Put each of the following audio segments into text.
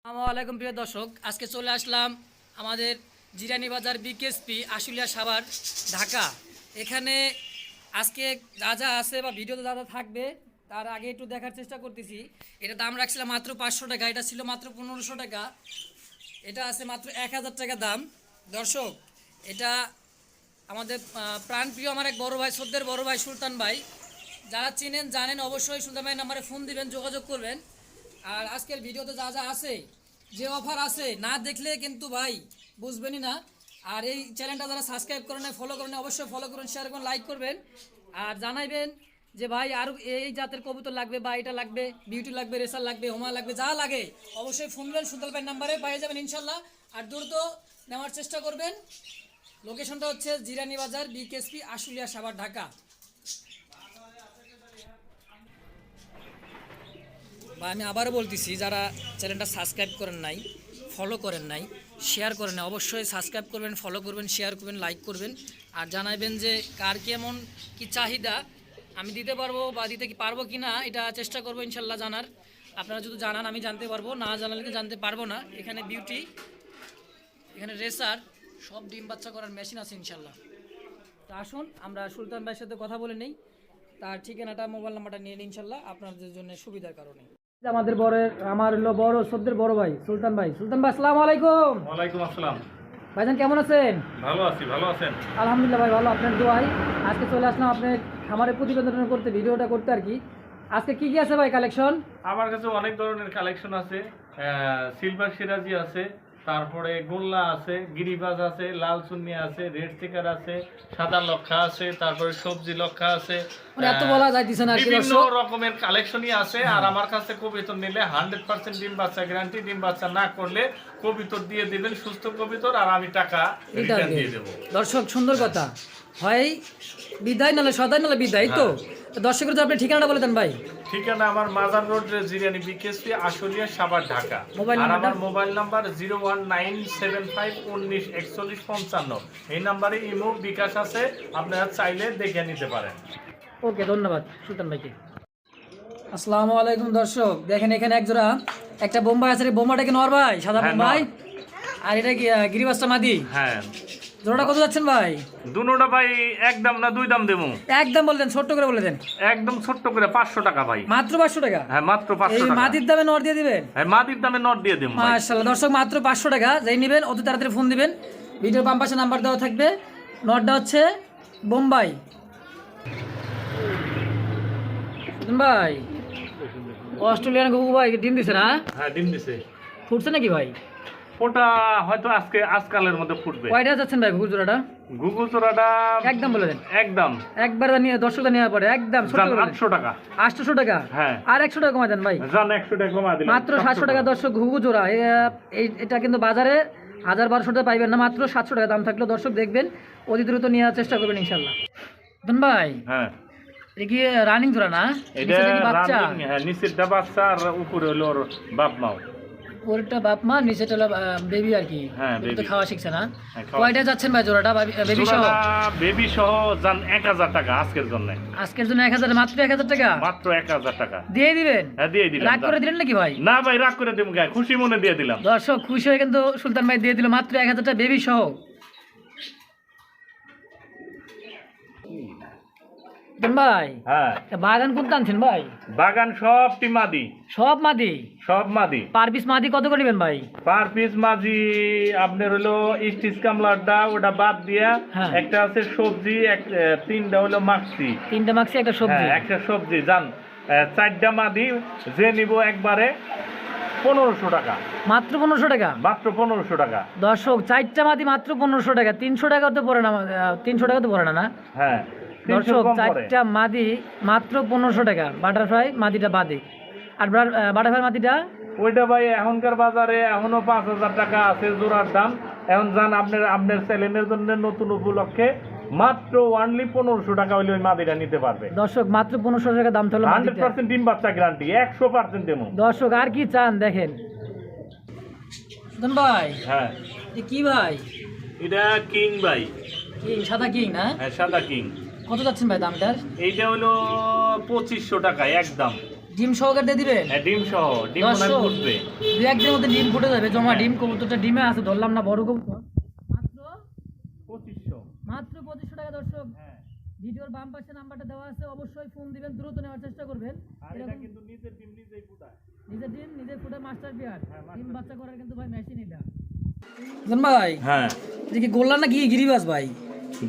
আসসালামু আলাইকুম প্রিয় দর্শক, আজকে চলে আসলাম আমাদের জিরানি বাজার বিকেএসপি আশুলিয়া সাভার ঢাকা। এখানে আজকে যা যা আছে বা ভিডিওতে যা যা থাকবে তার আগে একটু দেখার চেষ্টা করতেছি। এটা দাম রাখছিলাম মাত্র 500 টাকা, এটা ছিল মাত্র 1500 টাকা, এটা আছে মাত্র 1000 টাকা দাম। দর্শক, এটা আমাদের প্রাণপ্রিয় আমার এক বড় ভাই, শ্রদ্ধের বড় ভাই সুলতান ভাই। যারা চিনেন জানেন অবশ্যই সুলতান ভাই নাম্বারে ফোন দিবেন, যোগাযোগ করবেন। আর আজকের ভিডিওতে যা যা আছে, যে অফার আছে, না দেখলে কিন্তু ভাই বুঝবেনই না। আর এই চ্যানেলটা যারা সাবস্ক্রাইব করেন ফলো করেন, অবশ্যই ফলো করুন, শেয়ার করুন, লাইক করবেন। আর জানাইবেন যে ভাই আরও এই জাতের কবুতর লাগবে বা এটা লাগবে, বিউটি লাগবে, রেসার লাগবে, হোমা লাগবে, যা লাগে অবশ্যই ফোন দেবেন, সুলতান ভাই নাম্বারে পেয়ে যাবেন ইনশাল্লাহ। আর দ্রুত নেওয়ার চেষ্টা করবেন। লোকেশনটা হচ্ছে জিরানি বাজার বিকেএসপি আশুলিয়া সাভার ঢাকা। বা আমি আবারও বলতেছি, যারা চ্যানেলটা সাবস্ক্রাইব করেন নাই, ফলো করেন নাই, শেয়ার করেন না, অবশ্যই সাবস্ক্রাইব করবেন, ফলো করবেন, শেয়ার করবেন, লাইক করবেন। আর জানাবেন যে কার কেমন কি চাহিদা, আমি দিতে পারবো বা দিতে কি পারবো কি না, এটা চেষ্টা করবো ইনশাল্লাহ জানার। আপনারা যদি জানান আমি জানতে পারবো, না জানালে তো জানতে পারবো না। এখানে বিউটি, এখানে রেসার, সব ডিম বাচ্চা করার মেশিন আছে ইনশাল্লাহ। তো আসুন আমরা সুলতান ভাইয়ের সাথে কথা বলে নেই, তার ঠিকানাটা, মোবাইল নাম্বারটা নিয়ে নিন ইনশাল্লাহ, আপনাদের জন্য সুবিধার কারণে। আমাদের বড়, আমার হলো বড় শ্রদ্ধের বড় ভাই সুলতান ভাই। সুলতান ভাই আসসালামু আলাইকুম। ওয়ালাইকুম আসসালাম। ভাইজান কেমন আছেন? ভালো আছি, ভালো আছেন? আলহামদুলিল্লাহ ভাই, ভালো, আপনার দোয়াই। আজকে চলে আসলাম আপনার খামারের প্রতিবেদন করতে, ভিডিওটা করতে আর কি। আজকে কি কি আছে ভাই কালেকশন? আমার কাছে অনেক ধরনের কালেকশন আছে। সিলভার সিরাজি আছে, তারপরে গোল্লা আছে, গিরিবাজ আছে, লাল চুন্নি আছে, রেড চেকার আছে, সাদা লক্ষা আছে, তারপরে সবজি লক্ষা আছে। এত বলা যাইতেছে না, বিভিন্ন রকমের কালেকশনই আছে। আর আমার কাছে কবিতর নিলে 100% ডিম বাচ্চা গ্যারান্টি, ডিম বাচ্চা না করলে কবিতর দিয়ে দিবেন, সুস্থ কবিতর, আর আমি টাকা রিটার্ন দিয়ে দেবো। দর্শক, সুন্দর কথা, হয় বিদায় নালে সদাই নালে বিদায়। তো দর্শকের তো আপনি ঠিকানাটা বলে দেন ভাই। ঠিকানা আমার মাজার রোড, জিরানি বিকেএসপি আশুলিয়া সাভার ঢাকা। আর আমার মোবাইল নাম্বার 01975194155। এই নাম্বারে ইমো বিকাশ আছে, আপনারা চাইলে দেখে নিতে পারেন। ওকে, ধন্যবাদ সুলতান ভাইকে। আসসালামু আলাইকুম দর্শক, দেখেন এখানে এক জোড়া একটা বোম্বাই আছে। বোম্বাটা কি নর ভাই? সাদা বোম্বাই। আর এটা কি গিরিবাসটা মাদি? হ্যাঁ। জোড়াটা কত যাচ্ছেন ভাই? দুটোটা ভাই একদম না দুই দাম দেবো? একদম বলে দেন, ছোট্ট করে বলে দেন। একদম ছোট্ট করে 500 টাকা ভাই। মাত্র 500 টাকা? হ্যাঁ, মাত্র 500 এই টাকা। মাদির দামে নর দিয়ে দিবেন? হ্যাঁ, মাদির দামে নট দিয়ে দেবো। মাশাআল্লাহ দর্শক, মাত্র 500 টাকা। যেই নেবেন অত তাড়াতাড়ি ফোন দিবেন, ভিডিওর বাম পাশে নাম্বার দেওয়া থাকবে। নটটা হচ্ছে বোম্বাই। ভাই অস্ট্রেলিয়ান ঘুঘু ভাই ডিম দিছে না? হ্যাঁ, ডিম দিছে। ফুটছে নাকি ভাই? ওটা হয়তো আজকালের মধ্যে ফুটবে। কয়টা যাচ্ছেন ভাই ঘুঘু জোড়াটা? গুগল চোরাটা একদম বলে দেন। একদম একবার নিয়ে দর্শকটা নেওয়ার পরে একদম ছোট করে 800 টাকা। 800 টাকা? হ্যাঁ। আর 100 টাকা কমাই দেন ভাই। জান 100 টাকা কমা দিলাম। মাত্র 700 টাকা দর্শক ঘুঘু জোড়া। এটা কিন্তু বাজারে 1000-1200 টাকা পাইবেন না, মাত্র 700 টাকা দাম থাকলেও দর্শক দেখবেন, অতি দ্রুত নেওয়ার চেষ্টা করবেন ইনশাল্লাহ। ভাই হ্যাঁ, এটা কি রানিং জোড়া না? এটা কি বাচ্চা? রানিং। হ্যাঁ, নিচেরটা বাচ্চা আর উপরে হলো ওর বাপ মাও। ওরটা বাপ মা, নিচেটা হলো বেবি আর কি। হ্যাঁ, তো বেবি। খাওয়া শিখছে না? হ্যাঁ, খাওয়া। কয়টা যাচ্ছেন ভাই জোড়াটা বেবি সহ? বেবি সহ জান 1000 টাকা আজকের জন্য। আজকের জন্য 1000, মাত্র 1000 টাকা? মাত্র 1000 টাকা দিয়ে দিবেন? হ্যাঁ, দিয়ে দিলাম। রাগ করে দিলেন নাকি ভাই? না ভাই, রাগ করে দেব গায়, খুশি মনে দিয়ে দিলাম। দর্শক খুশি হয়ে কিন্তু সুলতান ভাই দিয়ে দিল মাত্র 1000 টাকা বেবি সহ। ভাই হ্যাঁ, বাগান কোনটা আনছেন ভাই? বাগান সবটি মাদি। সব মাদি? সব মাদি। পার পিস মাদি কত করে নেবেন ভাই? পার পিস মাঝি আপনার হলো স্টিচ কামলারটা, ওটা বাদ দিয়া হ্যাঁ। একটা আছে সবজি, তিনটা হলো মাক্সি। 3টা মাক্সি, একটা সবজি। হ্যাঁ, একটা সবজি জান 4টা মাদি। যে নিব একবারে 1500 টাকা। মাত্র 1500 টাকা? মাত্র 1500 টাকা। দর্শক 4টা মাদি মাত্র 1500 টাকা। 300 টাকা তো পড়ে না? 300 টাকা তো পড়ে না? না হ্যাঁ, দর্শক, 4টা মাদি মাত্র 1500 টাকা, বাটারফ্লাই মাদিটা বাদে। আর বাটারফ্লাই মাদিটা ওইটা ভাই এখনকার বাজারে এখনো 5000 টাকা আছে জোড়ার দাম। এখন যান আপনার চ্যানেলের জন্য নতুন উপলক্ষে মাত্র অনলি 1500 টাকা হলে ওই মাদিটা নিতে পারবে। দর্শক মাত্র 1500 টাকা দাম তাহলে 100% ডিম বাচ্চা গ্যারান্টি, 100% দেবো। দর্শক আর কি চান দেখেন। সুদন ভাই হ্যাঁ, এ কি ভাই? এটা কিং ভাই। কিং, সাদা কিং না? হ্যাঁ, সাদা কিং। কত যাচ্ছেন ভাই দামটার? এইটা হলো 2500 টাকা একদম। ডিম সহকারে দিয়ে দিবেন? হ্যাঁ ডিম সহ, ডিম মনে হয় ফুটবে। দুই একদিনের মধ্যে ডিম ফুটে যাবে, জমা ডিম। কবুতরটা ডিমে আছে, ধরলাম না, বড় কবুতর। মাত্র 2500। মাত্র 2500 টাকা দর্শক। হ্যাঁ। ভিডিওর বাম পাশে নাম্বারটা দেওয়া আছে, অবশ্যই ফোন দিবেন, দ্রুত নেওয়ার চেষ্টা করবেন। আর এটা কিন্তু নিজের ডিম নিজেই ফুটায়। নিজের ডিম নিজের ফুটে মাস্টার বিয়ার। হ্যাঁ, ডিম বাচ্চা করার কিন্তু ভাই মেশিন এটা। জান ভাই, হ্যাঁ দেখি গোল্লা না গিরিবাজ ভাই?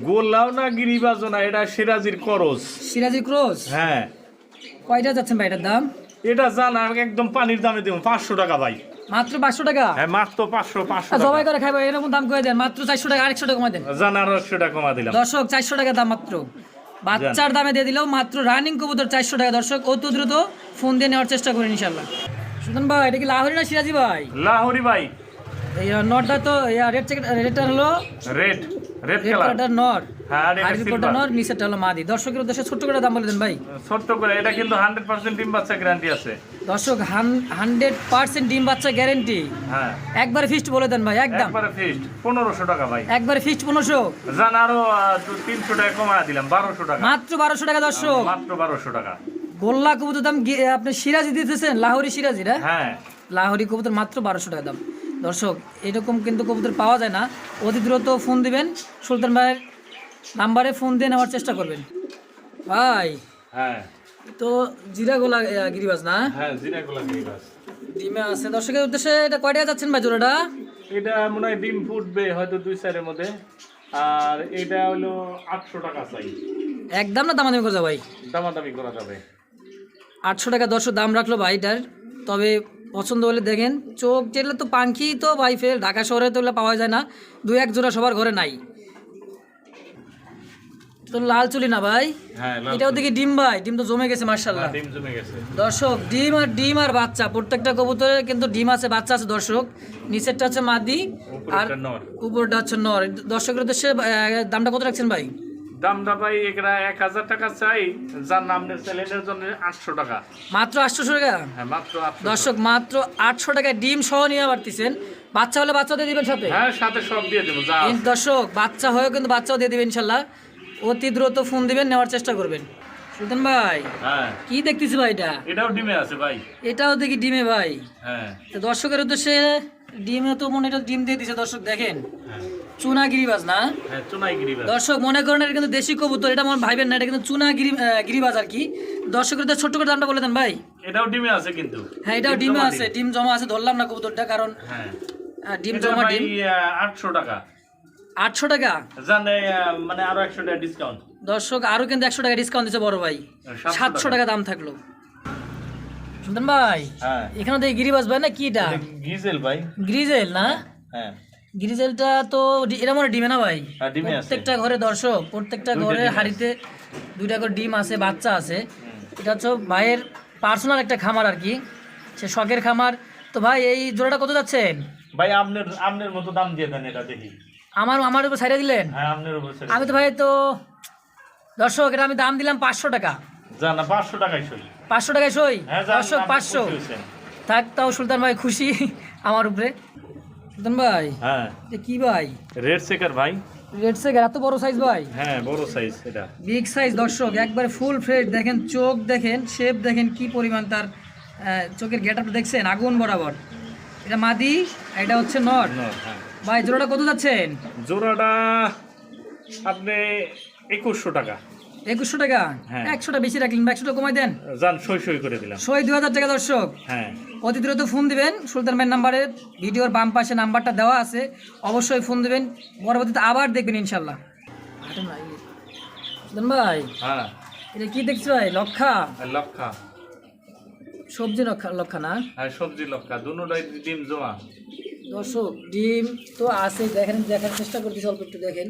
গোল্লাও না গিরিবাজও না, এটা সিরাজির করস। সিরাজি ক্রস। হ্যাঁ। কয়টা যাচ্ছেন ভাই এটার দাম? এটা জান একদম পানির দামে দেবো 500 টাকা ভাই। মাত্র 500 টাকা? হ্যাঁ মাত্র 500 জবাই টাকা। করে খাই ভাই, এরকম দাম করে দেন। মাত্র 400 টাকা, 100 টাকা কমাই দেন। জান আরো 100 টাকা কমা দিলাম। দর্শক 400 টাকা দাম মাত্র। বাচ্চার দামে দিয়ে দিলেও মাত্র রানিং কবুতর 400 টাকা। দর্শক অত দ্রুত ফোন দিয়ে নেওয়ার চেষ্টা করেন ইনশাল্লাহ। সুতন ভাই, এটা কি লাহোরি না সিরাজি ভাই? লাহোরি ভাই। এই নটটা তো রেড চেক, রেডটা হলো রেড রেড কালার। কালারটা নর, হ্যাঁ আর এটা আর রিপোর্টটা নর, নিচেরটা হলো মাদি। দর্শকের উদ্দেশ্যে ছোট্ট করে দাম বলে দেন ভাই। ছোট্ট করে, এটা কিন্তু 100% ডিম বাচ্চা গ্যারান্টি আছে। দর্শক 100% ডিম বাচ্চা গ্যারেন্টি। হ্যাঁ একবারে ফিক্সড বলে দেন ভাই, একদম একবারে ফিক্সড 1500 টাকা ভাই। একবারে ফিক্সড 1500। জান আরো 300 টাকা কমা দিলাম, 1200 টাকা। মাত্র 1200 টাকা দর্শক। মাত্র 1200 টাকা। গোল্লা কবুতর দাম আপনি সিরাজি দিতেছেন, লাহোরি সিরাজি না? হ্যাঁ লাহোরি কবুতর মাত্র 1200 টাকা দাম। দর্শক এরকম কিন্তু কবুতর পাওয়া যায় না, অতি দ্রুত ফোন দিবেন, সুলতান ভাইয়ের নাম্বারে ফোন দিয়ে নেওয়ার চেষ্টা করবেন ভাই। হ্যাঁ তো জিরা গোলা গিরিবাজ না? হ্যাঁ জিরাগুলা গিরিবাজ ডিমে আছে। দর্শকের উদ্দেশ্যে এটা কয় টাকা যাচ্ছেন ভাই জোড়াটা? এটা মনে হয় ডিম ফুটবে হয়তো 2-4 মধ্যে। আর এটা হলো 800 টাকা চাই। একদম না দামাদামি করে যাও ভাই? দামাদামি করা যাবে। 800 টাকা দর্শক দাম রাখলো ভাই এটার। তবে পছন্দ হলে দেখেন, চোখ যেগুলো তো পাঙ্খি তো ভাই ফের ঢাকা শহরে তো এগুলো পাওয়া যায় না, 2-1 জোড়া সবার ঘরে নাই। তো লাল চুলি না ভাই? হ্যাঁ এটাও দেখি ডিম ভাই, ডিম তো জমে গেছে মাশাআল্লাহ। ডিম জমে গেছে দর্শক ডিম আর বাচ্চা, প্রত্যেকটা কবুতরে কিন্তু ডিম আছে, বাচ্চা আছে। দর্শক নিচেরটা হচ্ছে মাদি আর উপরেরটা নর। উপরটা হচ্ছে নর। দর্শকের উদ্দেশ্যে দামটা কত রাখছেন ভাই? দামটা ভাই এগুলা 1000 টাকা চাই, যার নামের চ্যানেলের জন্য 800 টাকা। মাত্র 800 টাকা? হ্যাঁ মাত্র 800। দর্শক মাত্র 800 টাকায় ডিম সহ নিয়ে পারতেছেন। বাচ্চা হলে বাচ্চাও দিয়ে দিবেন সাথে? হ্যাঁ সাথে সব দিয়ে দেবো যা আছে। দর্শক বাচ্চা হয়েও কিন্তু বাচ্চাও দিয়ে দিবেন ইনশাল্লাহ। অতি দ্রুত ফোন দিবেন, নেওয়ার চেষ্টা করবেন। সুলতান ভাই হ্যাঁ কি দেখতেছি ভাই এটা? এটাও ডিমে আছে ভাই। এটাও দেখি ডিমে ভাই। হ্যাঁ তো দর্শকের উদ্দেশ্যে ডিমে তো মনে এটা ডিম দিয়ে দিছে। দর্শক দেখেন, হ্যাঁ চুনা গিরিবাজ না? হ্যাঁ চুনাই গিরিবাজ। দর্শক মনে করেন এটা কিন্তু দেশি কবুতর, এটা মনে ভাইবেন না, এটা কিন্তু চুনা গিরিবাজ আর কি। দর্শকের তো ছোট্ট করে দামটা বলে দেন ভাই। এটাও ডিমে আছে কিন্তু। হ্যাঁ এটাও ডিমে আছে, ডিম জমা আছে, ধরলাম না কবুতরটা কারণ হ্যাঁ ডিম এটা জমা ভাই ডিম। 800 টাকা। 800 টাকা? জানে মানে আরো 100 টাকা ডিসকাউন্ট। দর্শক আরো কিন্তু 100 টাকা ডিসকাউন্ট দিচ্ছে বড় ভাই, 700 টাকা দাম থাকলো। সুলতান ভাই হ্যাঁ এখানে দেখি গিরিবাজ ভাই না কি এটা? গিজেল ভাই। গ্রিজেল না? হ্যাঁ গ্রিজেলটা তো এটা মনে হয় ডিমে না ভাই? হ্যাঁ, ডিমে আছে। প্রত্যেকটা ঘরে দর্শক, প্রত্যেকটা দুইটা ঘরে ডিম আছে। হাড়িতে 2টা করে ডিম আছে, বাচ্চা আছে। এটা হচ্ছে ভাইয়ের পার্সোনাল একটা খামার আর কি, সে শখের খামার। তো ভাই এই জোড়াটা কত যাচ্ছেন? ভাই আপনার মতো দাম দিয়ে দেন এটা দেখি। আমার উপর ছাইড়া দিলেন? হ্যাঁ আপনার উপর ছেড়ে আমি তো ভাই তো দর্শক এটা আমি দাম দিলাম 500 টাকা। জান না 500 টাকাই সই। 500 টাকায় সই? হ্যাঁ জান, দর্শক আপনি 500 খুশি হয়েছেন। থাক, তাও সুলতান ভাই খুশি আমার উপরে। সুলতান ভাই হ্যাঁ এ কি ভাই? রেড সেকার ভাই। রেড সেগার এত বড় সাইজ ভাই? হ্যাঁ বড় সাইজ এটা। বিগ সাইজ দর্শক, একবারে ফুল ফ্রেশ। দেখেন চোখ দেখেন, শেপ দেখেন কি পরিমাণ তার, চোখের গেটআপটা দেখছেন আগুন বরাবর। এটা মাদি, এটা হচ্ছে নর। হ্যাঁ ভাই জোড়াটা কত যাচ্ছেন? জোড়াটা আপনি 2100 টাকা। 2100 টাকা? হ্যাঁ। 100টা বেশি রাখলেন, 100 টাকা কমাই দেন। জান সই করে দিলাম। সই 2000 টাকা দর্শক। হ্যাঁ অতি দ্রুত ফোন দিবেন, সুলতান ভাইয়ের নাম্বারে ভিডিওর বাম পাশে নাম্বারটা দেওয়া আছে, অবশ্যই ফোন দিবেন, পরবর্তীতে আবার দেখবেন ইনশাল্লাহ। সুলতান ভাই হ্যাঁ এটা কি দেখছি ভাই? লক্ষা? লক্ষা। সবজি লক্ষা না? হ্যাঁ সবজি লক্ষা, দুটোটাই ডিম জমা। দর্শক ডিম তো আছে, দেখেন, দেখার চেষ্টা করতেছি, অল্প একটু দেখেন।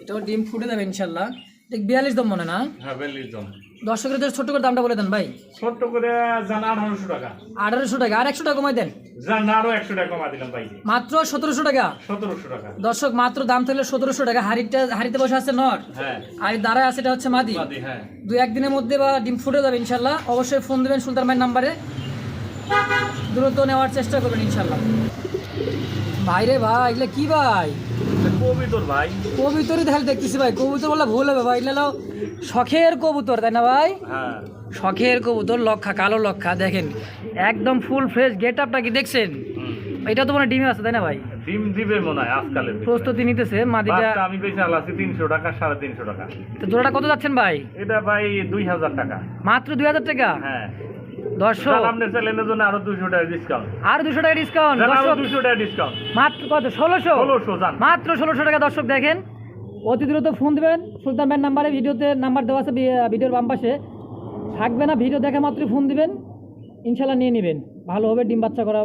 এটাও ডিম ফুটে যাবে ইনশাল্লাহ। দেখ 42 দাম মনে না? হ্যাঁ 42 জন। দর্শকের ছোট করে দামটা বলে দেন ভাই। ছোট্ট করে জান 1800 টাকা। 1800 টাকা? আর 100 টাকা কমাই দেন। জান আরো 100 টাকা কমা দিলাম ভাই। মাত্র 1700 টাকা? 1700 টাকা। দর্শক মাত্র দাম থাকলে 1700 টাকা। হাড়িতে বসে আছে নর, হ্যাঁ আর দাঁড়ায় আছে এটা হচ্ছে মাদি। হ্যাঁ 2-1 দিনের মধ্যে বা ডিম ফুটে যাবে ইনশাল্লাহ। অবশ্যই ফোন দেবেন সুলতান ভাইয়ের নাম্বারে। দ্রুত নেওয়ার চেষ্টা করবেন ইনশাল্লাহ। ভাই রে ভাই, এগুলো কি ভাই? কবিতর ভাই। কবুতরই তাহলে দেখতেছি ভাই, কবুতর বললে ভুল হবে ভাই, এগুলো শখের কবুতর তাই না ভাই? হ্যাঁ শখের কবুতর, লক্ষা, কালো লক্ষা দেখেন একদম ফুল ফ্রেশ গেট আপটা কি দেখছেন? এটা তো মানে ডিমে আছে তাই না ভাই? ডিম দিবে মনে হয় আজকালের ভিতরে। প্রস্তুতি নিতেছে মাদিটা। বাচ্চা আমি বেশি আলাসি 300 টাকা 350 টাকা। তো জোড়াটা কত যাচ্ছেন ভাই? এটা ভাই 2000 টাকা। মাত্র 2000 টাকা। হ্যাঁ দর্শক আপনার চ্যানেলের জন্য আরো 200 টাকা ডিসকাউন্ট। আর 200 টাকা ডিসকাউন্ট আরো দর্শক, 200 টাকা ডিসকাউন্ট। মাত্র কত? 1600 জান। মাত্র 1600 টাকা। দর্শক দেখেন, অতি দ্রুত ফোন দিবেন সুলতান ভাইয়ের নাম্বারে, ভিডিওতে নাম্বার দেওয়া আছে, ভিডিওর বাম পাশে থাকবে না, ভিডিও দেখা মাত্রই ফোন দিবেন, ইনশাল্লাহ নিয়ে নেবেন। ভালো হবে ডিম বাচ্চা করা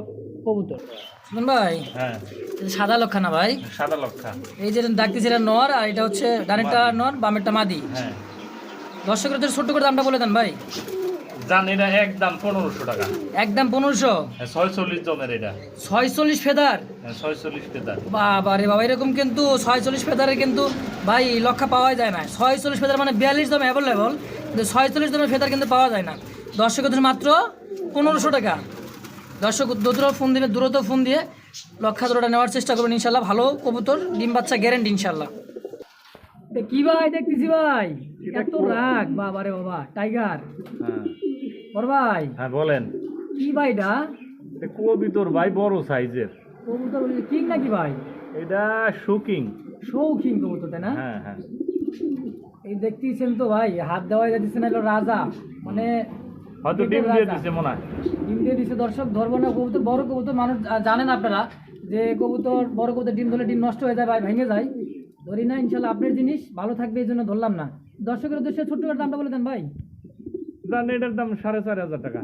কবুতর। সুলতান ভাই, হ্যাঁ এই যে সাদা লক্ষা না ভাই? সাদা লক্ষা। এই যে ডাকতেছি এটা নর, আর এটা হচ্ছে ডানেরটা নর, বামেরটা মাদি। হ্যাঁ দর্শকের জন্য ছোট্ট করে দামটা বলে দেন ভাই। জান এটা একদম 1500 টাকা। একদম 1500। 46 জমের এটা। 46 ফেদার। 46 ফেদার। বাবা রে বাবা, এরকম কিন্তু 46 ফেদারের কিন্তু ভাই লক্ষা পাওয়া যায় না। 46 ফেদার মানে 42 দাম অ্যাভেলেবল, কিন্তু 46 দামের ফেদার কিন্তু পাওয়া যায় না। দর্শকের জন্য মাত্র 1500 টাকা। দর্শক দ্রুত ফোন দিবে, দ্রুত ফোন দিয়ে লক্ষা জোড়াটা নেওয়ার চেষ্টা করবেন ইনশাল্লাহ। ভালো কবুতর, ডিম বাচ্চা গ্যারেন্টি ইনশাল্লাহ। কি ভাই দেখতেছি ভাই, এত রাগ বাবা রে বাবা, টাইগার। হ্যাঁ বড় ভাই, হ্যাঁ বলেন। কি ভাই এটা? কবিতর ভাই বড় সাইজের কবুতর কিং নাকি ভাই? এটা শুকিং। শৌখিন কবুতর তাই না? হ্যাঁ হ্যাঁ এই দেখতেছেন তো ভাই, হাত দেওয়া যাচ্ছে না, রাজা মানে হয়তো ডিম দিয়ে দিছে মনে হয়। ডিম দিয়ে দিচ্ছে। দর্শক ধরবো না কবুতর, বড় কবুতর মানুষ জানেন আপনারা যে কবুতর বড় কবুতর ডিম ধরলে ডিম নষ্ট হয়ে যায় ভাই, ভেঙে যায়। ধরি না, ইনশাল্লাহ আপনার জিনিস ভালো থাকবে এই জন্য ধরলাম না। দর্শকের উদ্দেশ্যে ছোট্ট করে দামটা বলে দেন ভাই। জান এটার দাম 4500 টাকা।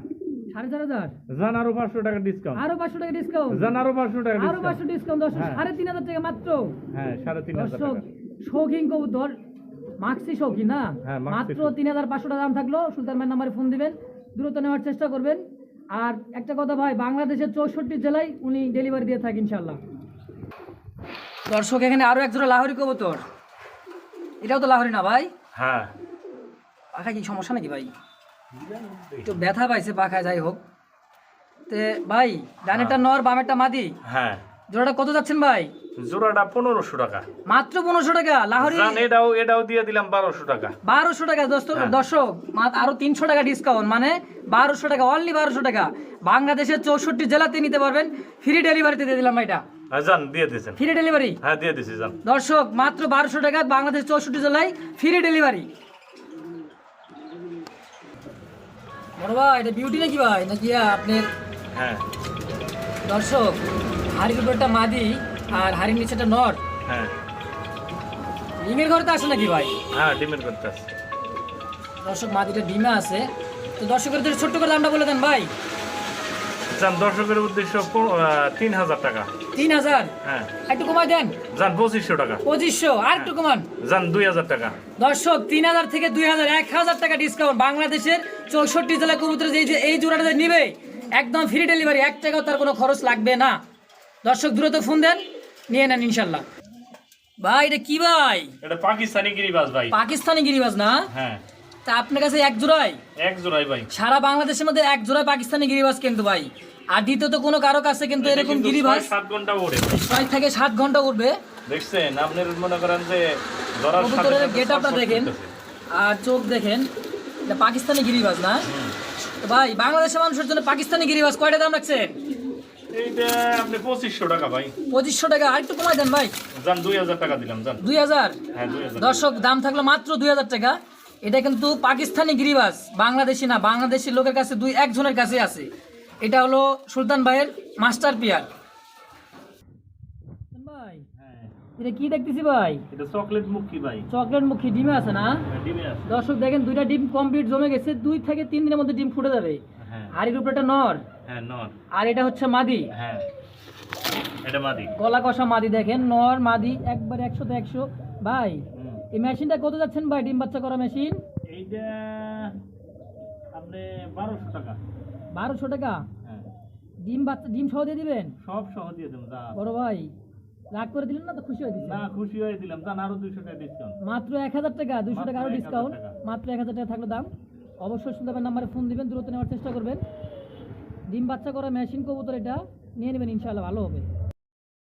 4500। জান আরো 500 টাকা ডিসকাউন্ট। আরো 500 টাকা ডিসকাউন্ট। জান আরো 500 টাকা আরো 500 ডিসকাউন্ট। দর্শক হ্যাঁ। 3500 টাকা মাত্র। হ্যাঁ 3500 দর্শক টাকা। শৌখিন কবুতর, মাক্সি শৌখিন না, হ্যাঁ, মাক্সি মাত্র 3500 টাকা দাম থাকলো। সুলতান ভাইয়ের নাম্বারে ফোন দিবেন, দ্রুত নেওয়ার চেষ্টা করবেন। আর একটা কথা ভাই, বাংলাদেশের 64 জেলায় উনি ডেলিভারি দিয়ে থাকেন ইনশাল্লাহ। দর্শক এখানে আরো এক জোড়া লাহোরি কবুতর। এটাও তো লাহোরি না ভাই? হ্যাঁ পাখায় কি সমস্যা নাকি ভাই? একটু ব্যথা পাইছে পাখায়, যাই হোক। তে ভাই ডানেরটা নর, বামেরটা মাদি, হ্যাঁ জোড়াটা কত যাচ্ছেন ভাই? জোড়াটা 1500 টাকা। মাত্র 1500 টাকা। লাহোরি জান এটাও দিয়ে দিলাম 1200 টাকা। 1200 টাকা। দর্শক আরো 300 টাকা ডিসকাউন্ট, মানে 1200 টাকা, অনলি 1200 টাকা। বাংলাদেশের 64 জেলাতে নিতে পারবেন, ফ্রি ডেলিভারিতে দিয়ে দিলাম এটা। হ্যাঁ জান দিয়ে দিয়েছেন। Free delivery. হ্যাঁ দিয়ে দিছি জান। দর্শক মাত্র 1200 টাকা, বাংলাদেশের 64 জেলায় ফ্রি ডেলিভারি। বড় ভাই এটা বিউটি নাকি ভাই, নাকি আপনার? হ্যাঁ দর্শক হাড়ির উপরটা মাদি আর হাড়ির নিচেটা নর। হ্যাঁ ডিমের ঘরে তো আসে নাকি ভাই? হ্যাঁ ডিমের করতে আছে। দর্শক মাদিটা ডিমে আছে। তো দর্শকের জন্য ছোট্ট করে দামটা বলে দেন ভাই। জান দর্শকের উদ্দেশ্য 3000 টাকা। 3000। হ্যাঁ একটু কমাই দেন। জান 2500 টাকা। 2500। আর একটু কমান। জান 2000 টাকা। দর্শক 3000 থেকে 2000, 1000 টাকা ডিসকাউন্ট। বাংলাদেশের 64 জেলা কবুতর এই জোড়াটা যে নিবে একদম ফ্রি ডেলিভারি, 1 টাকাও তার কোনো খরচ লাগবে না। দর্শক দ্রুত ফোন দেন, নিয়ে নেন ইনশাল্লাহ। ভাই এটা কি ভাই? এটা পাকিস্তানি গিরিবাজ ভাই। পাকিস্তানি গিরিবাজ না? হ্যাঁ তা আপনার কাছে এক জোড়াই? এক জোড়াই ভাই। সারা বাংলাদেশের মধ্যে এক জোড়ায় পাকিস্তানি গিরিবাজ কিন্তু ভাই। আর দ্বিতীয়ত কোনো কারো কাছে কিন্তু এরকম গিরিবাজ 7 ঘন্টা ওড়ে। 6 থেকে 7 ঘন্টা উঠবে। দেখছেন আপনার মনে করেন যে ধরার সাথে কবুতরের সাথে গেটআপটা দেখেন আর চোখ দেখেন, এটা পাকিস্তানি গিরিবাজ না? তো ভাই বাংলাদেশের মানুষের জন্য পাকিস্তানি গিরিবাজ কয়টা দাম রাখছেন? এইটা আপনি 2500 টাকা ভাই। 2500 টাকা। আর একটু কমাই দেন ভাই। জান 2000 টাকা দিলাম জান। 2000। হ্যাঁ 2000। দর্শক দাম থাকলো মাত্র 2000 টাকা। এটা কিন্তু পাকিস্তানি গিরিবাজ, বাংলাদেশি না। বাংলাদেশি লোকের কাছে একজনের কাছে আছে। এটা হলো সুলতান ভাইয়ের মাস্টার পিয়ার। ভাই হ্যাঁ এটা কি দেখতেছি ভাই? এটা চকলেট মুখী ভাই। চকলেট মুখী, ডিমে আছে না? হ্যাঁ, ডিমে আছে। দর্শক দেখেন দুইটা ডিম কমপ্লিট জমে গেছে, 2 থেকে 3 দিনের মধ্যে ডিম ফুটে যাবে। হ্যাঁ হাড়ির উপরে একটা নর, হ্যাঁ নর। আর এটা হচ্ছে মাদি। হ্যাঁ এটা মাদি। গলা কষা মাদি দেখেন, নর মাদি একবারে 100 তে 100। ভাই এই মেশিনটা কত যাচ্ছেন ভাই, ডিম বাচ্চা করা মেশিন? এইটা আপনি 1200 টাকা। 1200 টাকা। হ্যাঁ ডিম সহ দিয়ে দিবেন? সব সহ দিয়ে দেব যা। বড় ভাই রাগ করে দিলেন না তো, খুশি হয়ে দিচ্ছেন? না খুশি হয়ে দিলাম জান, আরো 200 টাকা ডিসকাউন্ট। মাত্র 1000 টাকা, 200 টাকা আরো মাত্র 1000 ডিসকাউন্ট। টাকা। মাত্র 1000 টাকা থাকলো দাম। অবশ্যই সুন্দর নাম্বারে ফোন দিবেন, দ্রুত নেওয়ার চেষ্টা করবেন। ডিম বাচ্চা করা মেশিন কবুতর, এটা নিয়ে নেবেন ইনশাআল্লাহ, ভালো হবে।